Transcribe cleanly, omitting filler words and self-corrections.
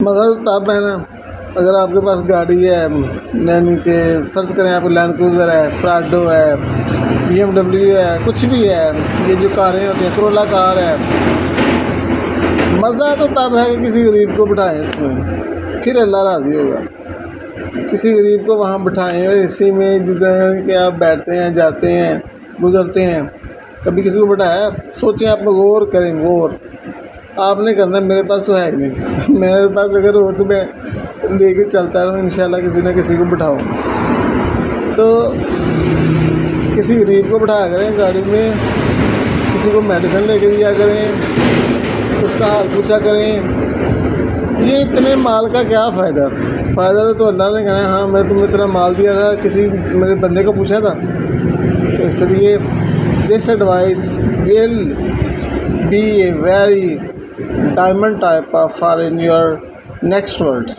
مزہ تو تب ہے نا اگر آپ کے پاس گاڑی ہے، یعنی کہ فرض کریں آپ کو لینڈ کروزر ہے، پراڈو ہے، BMW ہے، کچھ بھی ہے، یہ جو کاریں ہوتی ہیں، کرولا کار ہے، مزہ تو تب ہے کہ کسی غریب کو بٹھائیں اس میں، پھر اللہ راضی ہوگا۔ کسی غریب کو وہاں بٹھائیں اسی میں، جتنے کہ آپ بیٹھتے ہیں، جاتے ہیں، گزرتے ہیں، کبھی کسی کو بٹھایا؟ سوچیں، آپ غور کریں، غور آپ نے کرنا، میرے پاس تو ہے ہی نہیں میرے پاس اگر ہو تو میں لے کے چلتا رہوں، انشاءاللہ کسی نہ کسی کو بٹھاؤں۔ تو کسی غریب کو بٹھایا کریں گاڑی میں، کسی کو میڈیسن لے کے دیا کریں، اس کا حال پوچھا کریں۔ یہ اتنے مال کا کیا فائدہ؟ فائدہ تو اللہ نے کہنا ہے، ہاں میں تمہیں اتنا مال دیا تھا، کسی میرے بندے کو پوچھا تھا؟ تو اس لیے this advice will be a very diamond type of for in your next world.